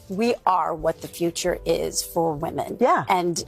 we are what the future is for women. Yeah. And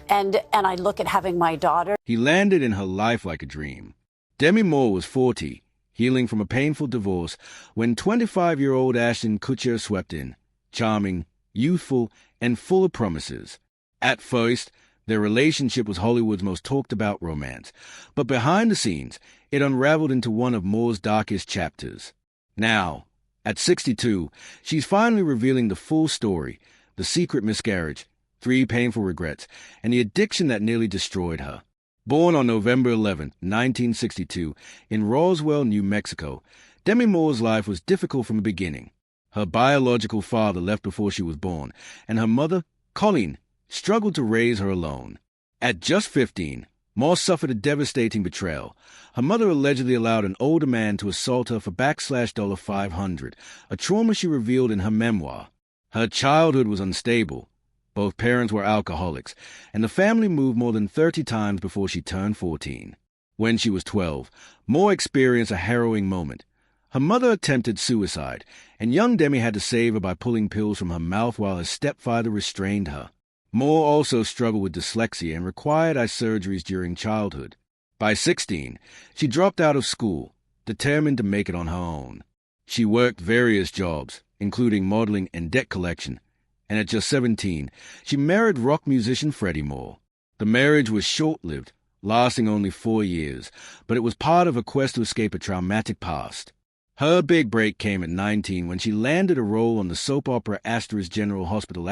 I look at having my daughter. He landed in her life like a dream. Demi Moore was 40, healing from a painful divorce, when 25-year-old Ashton Kutcher swept in, charming, youthful, and full of promises. At first, their relationship was Hollywood's most talked-about romance, but behind the scenes, it unraveled into one of Moore's darkest chapters. Now, at 62, she's finally revealing the full story, the secret miscarriage, 3 painful regrets, and the addiction that nearly destroyed her. Born on November 11, 1962, in Roswell, New Mexico, Demi Moore's life was difficult from the beginning. Her biological father left before she was born, and her mother, Colleen, struggled to raise her alone. At just 15, Moore suffered a devastating betrayal. Her mother allegedly allowed an older man to assault her for $500, a trauma she revealed in her memoir. Her childhood was unstable. Both parents were alcoholics, and the family moved more than 30 times before she turned 14. When she was 12, Moore experienced a harrowing moment. Her mother attempted suicide, and young Demi had to save her by pulling pills from her mouth while her stepfather restrained her. Moore also struggled with dyslexia and required eye surgeries during childhood. By 16, she dropped out of school, determined to make it on her own. She worked various jobs, including modeling and debt collection, and at just 17, she married rock musician Freddie Moore. The marriage was short-lived, lasting only 4 years, but it was part of a quest to escape a traumatic past. Her big break came at 19 when she landed a role on the soap opera * General Hospital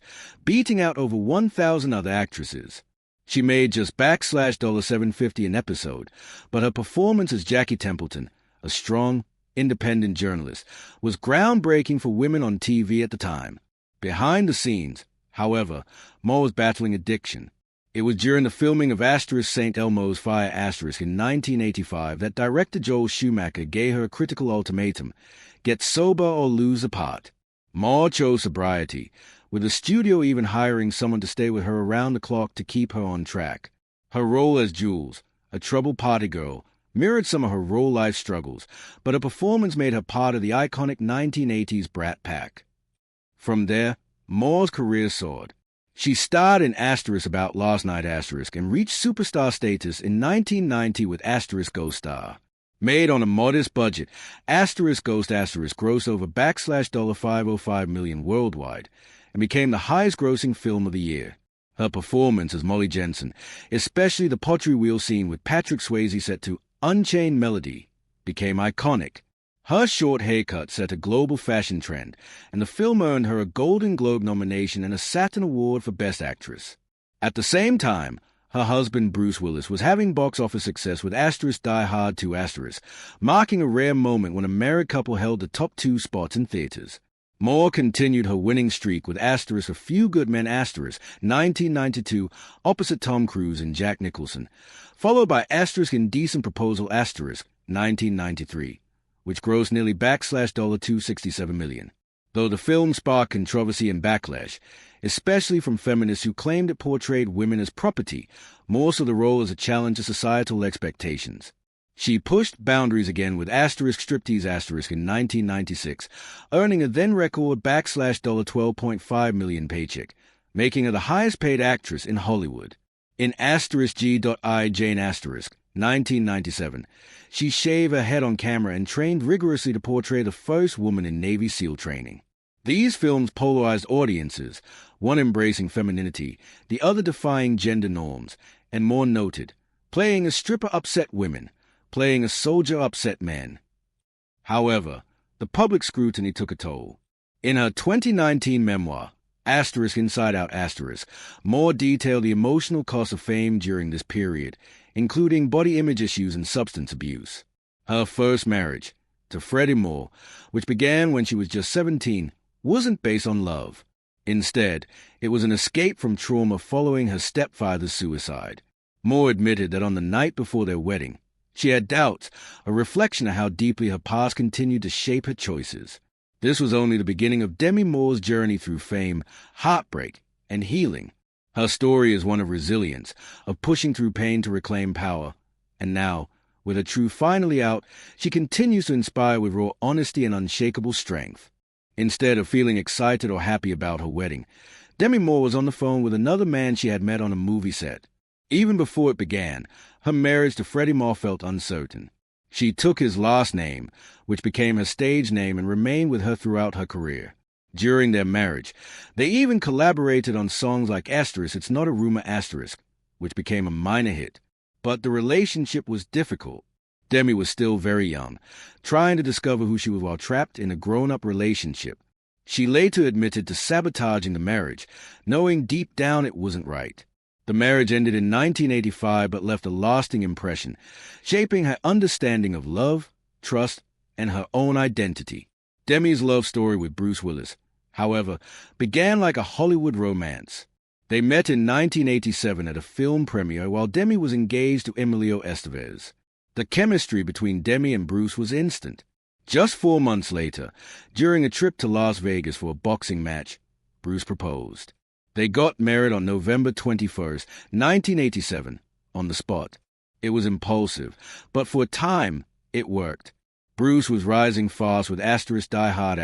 *, beating out over 1,000 other actresses. She made just $750 an episode, but her performance as Jackie Templeton, a strong, independent journalist, was groundbreaking for women on TV at the time. Behind the scenes, however, Moore was battling addiction. It was during the filming of * St. Elmo's Fire * in 1985 that director Joel Schumacher gave her a critical ultimatum: get sober or lose the part. Moore chose sobriety, with the studio even hiring someone to stay with her around the clock to keep her on track. Her role as Jules, a troubled party girl, mirrored some of her real-life struggles, but her performance made her part of the iconic 1980s Brat Pack. From there, Moore's career soared. She starred in * About Last Night * and reached superstar status in 1990 with * Ghost Star. Made on a modest budget, * Ghost * grossed over $505 million worldwide and became the highest-grossing film of the year. Her performance as Molly Jensen, especially the pottery wheel scene with Patrick Swayze set to Unchained Melody, became iconic. Her short haircut set a global fashion trend, and the film earned her a Golden Globe nomination and a Saturn Award for Best Actress. At the same time, her husband Bruce Willis was having box office success with * Die Hard 2 *, marking a rare moment when a married couple held the top 2 spots in theaters. Moore continued her winning streak with * A Few Good Men * 1992, opposite Tom Cruise and Jack Nicholson, followed by * Indecent Proposal * 1993. Which grossed nearly $267 million. Though the film sparked controversy and backlash, especially from feminists who claimed it portrayed women as property, more so the role as a challenge to societal expectations. She pushed boundaries again with * Striptease * in 1996, earning a then-record $12.5 million paycheck, making her the highest-paid actress in Hollywood. In * G.I. Jane * 1997, she shaved her head on camera and trained rigorously to portray the first woman in Navy SEAL training. These films polarized audiences, one embracing femininity, the other defying gender norms, and Moore noted, playing a stripper upset women, playing a soldier upset men. However, the public scrutiny took a toll. In her 2019 memoir, * Inside Out *, Moore detailed the emotional cost of fame during this period, including body image issues and substance abuse. Her first marriage, to Freddie Moore, which began when she was just 17, wasn't based on love. Instead, it was an escape from trauma following her stepfather's suicide. Moore admitted that on the night before their wedding, she had doubts, a reflection of how deeply her past continued to shape her choices. This was only the beginning of Demi Moore's journey through fame, heartbreak, and healing. Her story is one of resilience, of pushing through pain to reclaim power. And now, with her truth finally out, she continues to inspire with raw honesty and unshakable strength. Instead of feeling excited or happy about her wedding, Demi Moore was on the phone with another man she had met on a movie set. Even before it began, her marriage to Freddie Moore felt uncertain. She took his last name, which became her stage name, and remained with her throughout her career. During their marriage, they even collaborated on songs like It's Not a Rumor *, which became a minor hit. But the relationship was difficult. Demi was still very young, trying to discover who she was while trapped in a grown-up relationship. She later admitted to sabotaging the marriage, knowing deep down it wasn't right. The marriage ended in 1985 but left a lasting impression, shaping her understanding of love, trust, and her own identity. Demi's love story with Bruce Willis, however, began like a Hollywood romance. They met in 1987 at a film premiere while Demi was engaged to Emilio Estevez. The chemistry between Demi and Bruce was instant. Just 4 months later, during a trip to Las Vegas for a boxing match, Bruce proposed. They got married on November 21st, 1987, on the spot. It was impulsive, but for a time, it worked. Bruce was rising fast with Die Hard,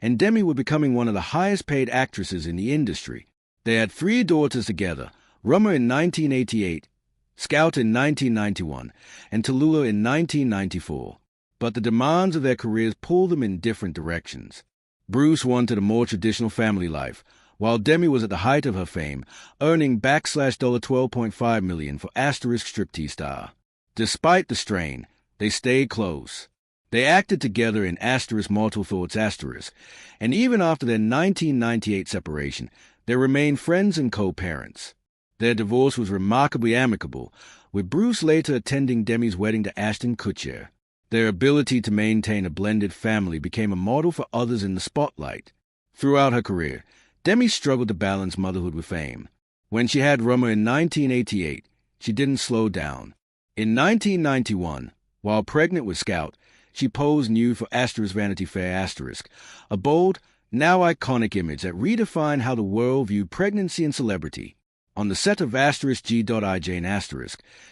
and Demi was becoming one of the highest-paid actresses in the industry. They had 3 daughters together, Rummer in 1988, Scout in 1991, and Tallulah in 1994. But the demands of their careers pulled them in different directions. Bruce wanted a more traditional family life, while Demi was at the height of her fame, earning $12.5 million for Striptease Star. Despite the strain, they stayed close. They acted together in Multiple Thoughts, and even after their 1998 separation, they remained friends and co-parents. Their divorce was remarkably amicable, with Bruce later attending Demi's wedding to Ashton Kutcher. Their ability to maintain a blended family became a model for others in the spotlight. Throughout her career, Demi struggled to balance motherhood with fame. When she had Rummer in 1988, she didn't slow down. In 1991, while pregnant with Scout, she posed nude for Vanity Fair *, a bold, now iconic image that redefined how the world viewed pregnancy and celebrity. On the set of *G.I. Jane *,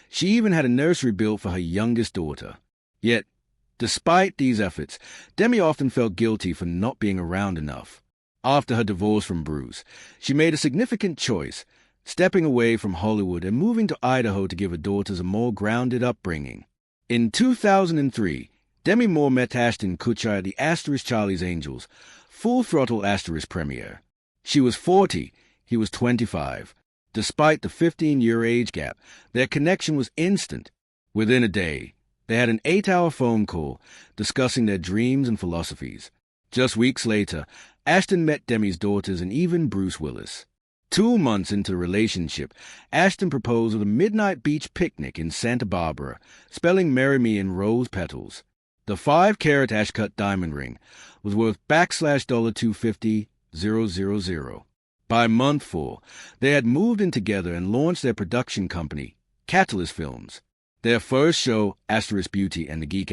she even had a nursery built for her youngest daughter. Yet, despite these efforts, Demi often felt guilty for not being around enough. After her divorce from Bruce, she made a significant choice, stepping away from Hollywood and moving to Idaho to give her daughters a more grounded upbringing. In 2003, Demi Moore met Ashton Kutcher at the Charlie's Angels Full Throttle premiere. She was 40, he was 25. Despite the 15-year age gap, their connection was instant. Within a day, they had an 8-hour phone call discussing their dreams and philosophies. Just weeks later, Ashton met Demi's daughters and even Bruce Willis. 2 months into the relationship, Ashton proposed at a midnight beach picnic in Santa Barbara, spelling "Marry Me" in rose petals. The 5-carat Ashcut diamond ring was worth $250,000. By month 4, they had moved in together and launched their production company, Catalyst Films. Their first show, Beauty and the Geek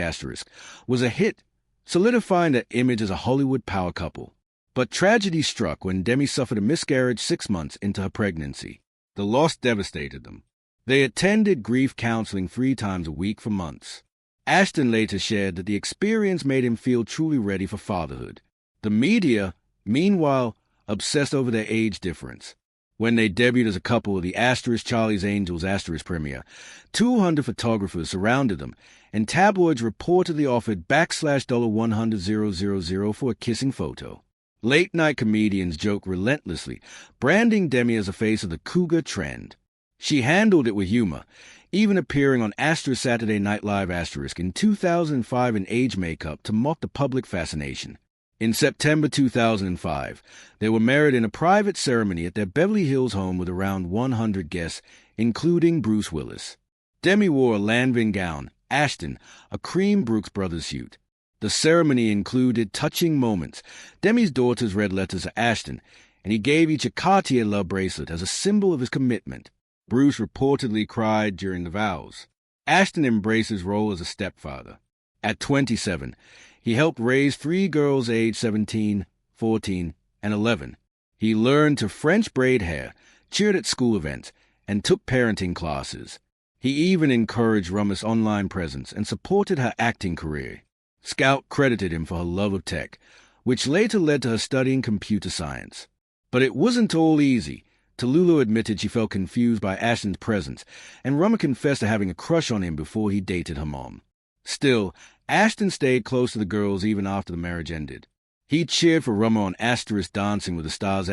was a hit, solidifying their image as a Hollywood power couple. But tragedy struck when Demi suffered a miscarriage 6 months into her pregnancy. The loss devastated them. They attended grief counseling 3 times a week for months. Ashton later shared that the experience made him feel truly ready for fatherhood. The media, meanwhile, obsessed over their age difference. When they debuted as a couple at the Charlie's Angels premiere, 200 photographers surrounded them, and tabloids reportedly offered $100,000 for a kissing photo. Late-night comedians joke relentlessly, branding Demi as a face of the cougar trend. She handled it with humor, even appearing on Saturday Night Live in 2005 in age makeup to mock the public fascination. In September 2005, they were married in a private ceremony at their Beverly Hills home with around 100 guests, including Bruce Willis. Demi wore a Lanvin gown, Ashton, a cream Brooks Brothers suit. The ceremony included touching moments. Demi's daughters read letters to Ashton, and he gave each a Cartier love bracelet as a symbol of his commitment. Bruce reportedly cried during the vows. Ashton embraced his role as a stepfather. At 27, he helped raise 3 girls aged 17, 14, and 11. He learned to French braid hair, cheered at school events, and took parenting classes. He even encouraged Rummer's online presence and supported her acting career. Scout credited him for her love of tech, which later led to her studying computer science. But it wasn't all easy. Tallulah admitted she felt confused by Ashton's presence, and Rummer confessed to having a crush on him before he dated her mom. Still, Ashton stayed close to the girls even after the marriage ended. He cheered for Rummer on Dancing with the Stars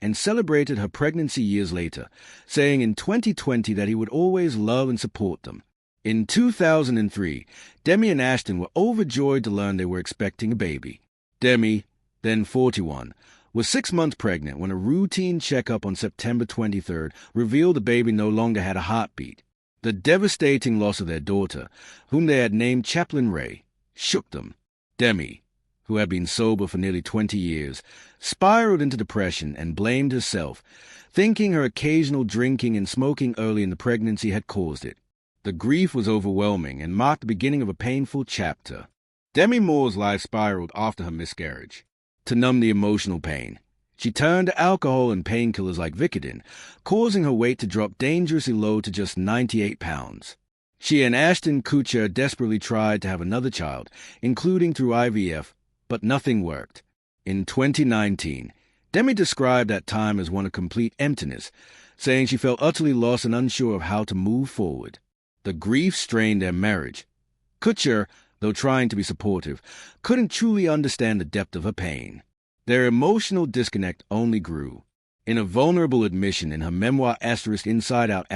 and celebrated her pregnancy years later, saying in 2020 that he would always love and support them. In 2003, Demi and Ashton were overjoyed to learn they were expecting a baby. Demi, then 41, was 6 months pregnant when a routine checkup on September 23rd revealed the baby no longer had a heartbeat. The devastating loss of their daughter, whom they had named Chaplain Ray, shook them. Demi, who had been sober for nearly 20 years, spiraled into depression and blamed herself, thinking her occasional drinking and smoking early in the pregnancy had caused it. The grief was overwhelming and marked the beginning of a painful chapter. Demi Moore's life spiraled after her miscarriage. To numb the emotional pain, she turned to alcohol and painkillers like Vicodin, causing her weight to drop dangerously low to just 98 pounds. She and Ashton Kutcher desperately tried to have another child, including through IVF, but nothing worked. In 2019, Demi described that time as one of complete emptiness, saying she felt utterly lost and unsure of how to move forward. The grief strained their marriage. Kutcher, though trying to be supportive, couldn't truly understand the depth of her pain. Their emotional disconnect only grew. In a vulnerable admission in her memoir Inside Out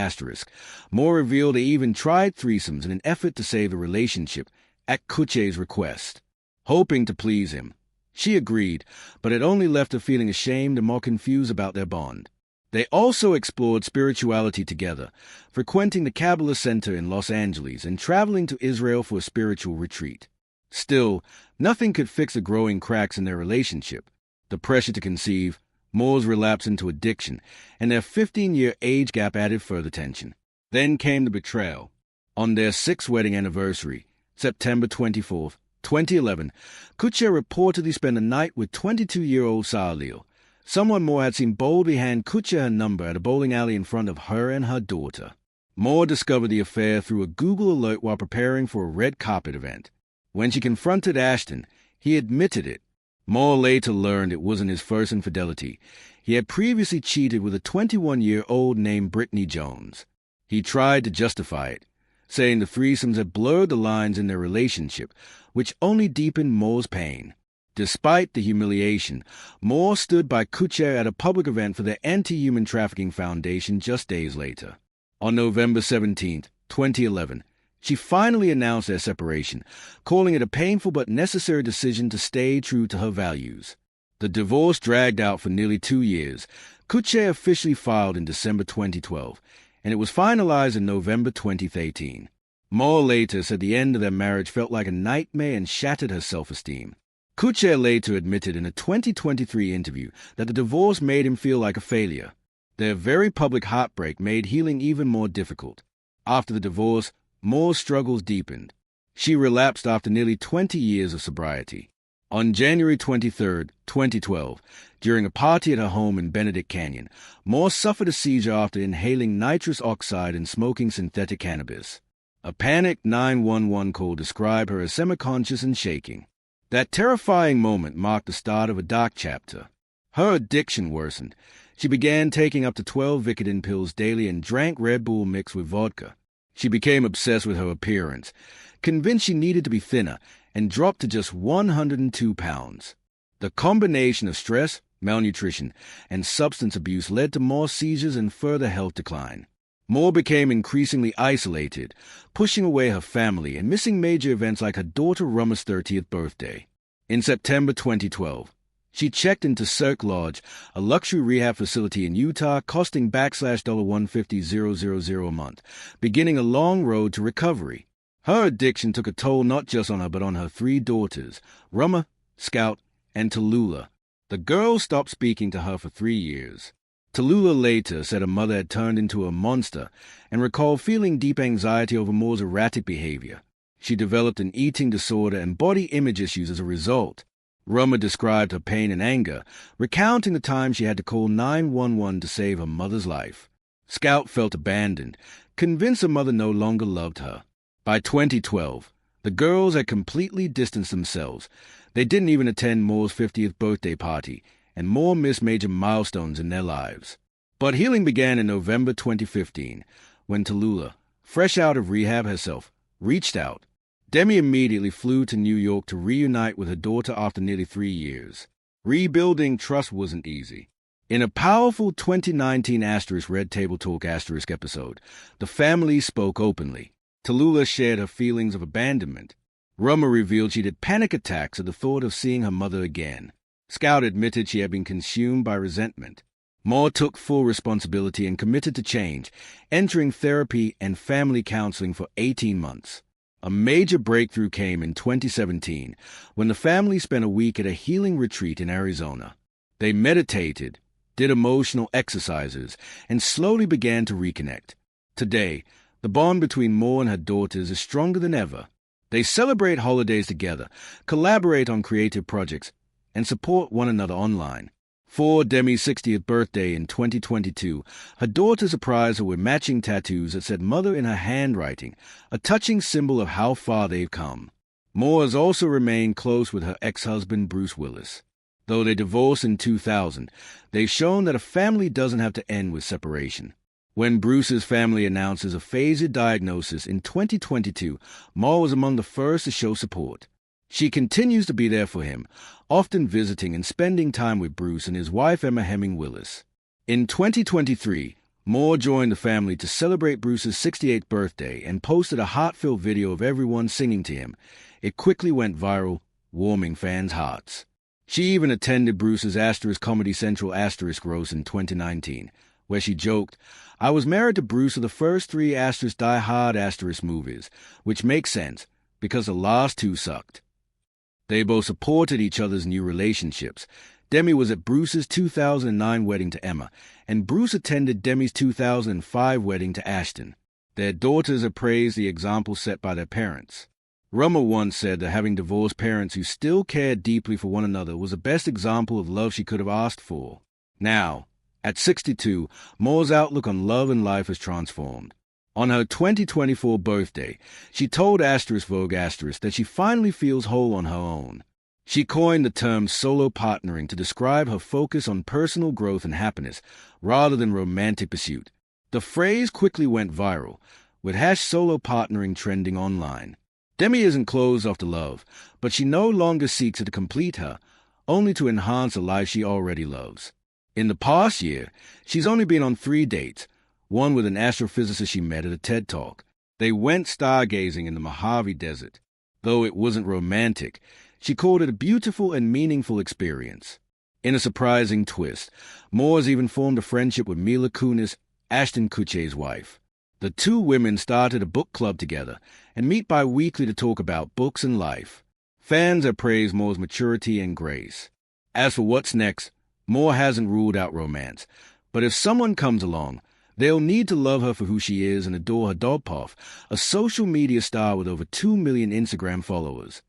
Moore revealed they even tried threesomes in an effort to save the relationship at Kutcher's request. Hoping to please him, she agreed, but it only left her feeling ashamed and more confused about their bond. They also explored spirituality together, frequenting the Kabbalah Center in Los Angeles and traveling to Israel for a spiritual retreat. Still, nothing could fix the growing cracks in their relationship. The pressure to conceive, Moore's relapse into addiction, and their 15-year age gap added further tension. Then came the betrayal. On their 6th wedding anniversary, September 24, 2011, Kutcher reportedly spent a night with 22-year-old Salil. Someone Moore had seen boldly hand Kutcher her number at a bowling alley in front of her and her daughter. Moore discovered the affair through a Google alert while preparing for a red carpet event. When she confronted Ashton, he admitted it. Moore later learned it wasn't his first infidelity. He had previously cheated with a 21-year-old named Brittany Jones. He tried to justify it, saying the threesomes had blurred the lines in their relationship, which only deepened Moore's pain. Despite the humiliation, Moore stood by Kutcher at a public event for the Anti-Human Trafficking Foundation just days later. On November 17, 2011, she finally announced their separation, calling it a painful but necessary decision to stay true to her values. The divorce dragged out for nearly 2 years. Kutcher officially filed in December 2012, and it was finalized in November 2013. Moore later said the end of their marriage felt like a nightmare and shattered her self-esteem. Kutcher later admitted in a 2023 interview that the divorce made him feel like a failure. Their very public heartbreak made healing even more difficult. After the divorce, Moore's struggles deepened. She relapsed after nearly 20 years of sobriety. On January 23, 2012, during a party at her home in Benedict Canyon, Moore suffered a seizure after inhaling nitrous oxide and smoking synthetic cannabis. A panicked 911 call described her as semi-conscious and shaking. That terrifying moment marked the start of a dark chapter. Her addiction worsened. She began taking up to 12 Vicodin pills daily and drank Red Bull mixed with vodka. She became obsessed with her appearance, convinced she needed to be thinner, and dropped to just 102 pounds. The combination of stress, malnutrition, and substance abuse led to more seizures and further health decline. Moore became increasingly isolated, pushing away her family and missing major events like her daughter Rummer's 30th birthday. In September 2012, she checked into Cirque Lodge, a luxury rehab facility in Utah costing $150,000 a month, beginning a long road to recovery. Her addiction took a toll not just on her but on her 3 daughters, Rummer, Scout, and Tallulah. The girls stopped speaking to her for 3 years. Tallulah later said her mother had turned into a monster and recalled feeling deep anxiety over Moore's erratic behavior. She developed an eating disorder and body image issues as a result. Rummer described her pain and anger, recounting the time she had to call 911 to save her mother's life. Scout felt abandoned, convinced her mother no longer loved her. By 2012, The girls had completely distanced themselves. They didn't even attend Moore's 50th birthday party, and Moore missed major milestones in their lives. But healing began in November 2015, when Tallulah, fresh out of rehab herself, reached out. Demi immediately flew to New York to reunite with her daughter after nearly 3 years. Rebuilding trust wasn't easy. In a powerful 2019 Red Table Talk episode, the family spoke openly. Tallulah shared her feelings of abandonment. Rummer revealed she'd had panic attacks at the thought of seeing her mother again. Scout admitted she had been consumed by resentment. Moore took full responsibility and committed to change, entering therapy and family counseling for 18 months. A major breakthrough came in 2017 when the family spent a week at a healing retreat in Arizona. They meditated, did emotional exercises, and slowly began to reconnect. Today, the bond between Moore and her daughters is stronger than ever. They celebrate holidays together, collaborate on creative projects, and support one another online. For Demi's 60th birthday in 2022, her daughter surprised her with matching tattoos that said "Mother" in her handwriting, a touching symbol of how far they've come. Moore has also remained close with her ex-husband Bruce Willis. Though they divorced in 2000, they've shown that a family doesn't have to end with separation. When Bruce's family announces a phased diagnosis in 2022, Moore was among the first to show support. She continues to be there for him, often visiting and spending time with Bruce and his wife Emma Hemming Willis. In 2023, Moore joined the family to celebrate Bruce's 68th birthday and posted a heartfelt video of everyone singing to him. It quickly went viral, warming fans' hearts. She even attended Bruce's Comedy Central roast in 2019, where she joked, "I was married to Bruce for the first 3 Die Hard movies, which makes sense, because the last 2 sucked." They both supported each other's new relationships. Demi was at Bruce's 2009 wedding to Emma, and Bruce attended Demi's 2005 wedding to Ashton. Their daughters have praised the example set by their parents. Rummer once said that having divorced parents who still cared deeply for one another was the best example of love she could have asked for. Now, at 62, Moore's outlook on love and life has transformed. On her 2024 birthday, she told Vogue that she finally feels whole on her own. She coined the term solo partnering to describe her focus on personal growth and happiness rather than romantic pursuit. The phrase quickly went viral, with #solo partnering trending online. Demi isn't closed off to love, but she no longer seeks it to complete her, only to enhance the life she already loves. In the past year, she's only been on 3 dates, one with an astrophysicist she met at a TED Talk. They went stargazing in the Mojave Desert. Though it wasn't romantic, she called it a beautiful and meaningful experience. In a surprising twist, Moore's even formed a friendship with Mila Kunis, Ashton Kutcher's wife. The 2 women started a book club together and meet bi-weekly to talk about books and life. Fans have praised Moore's maturity and grace. As for what's next, Moore hasn't ruled out romance, but if someone comes along, they'll need to love her for who she is and adore her dog Puff, a social media star with over 2 million Instagram followers.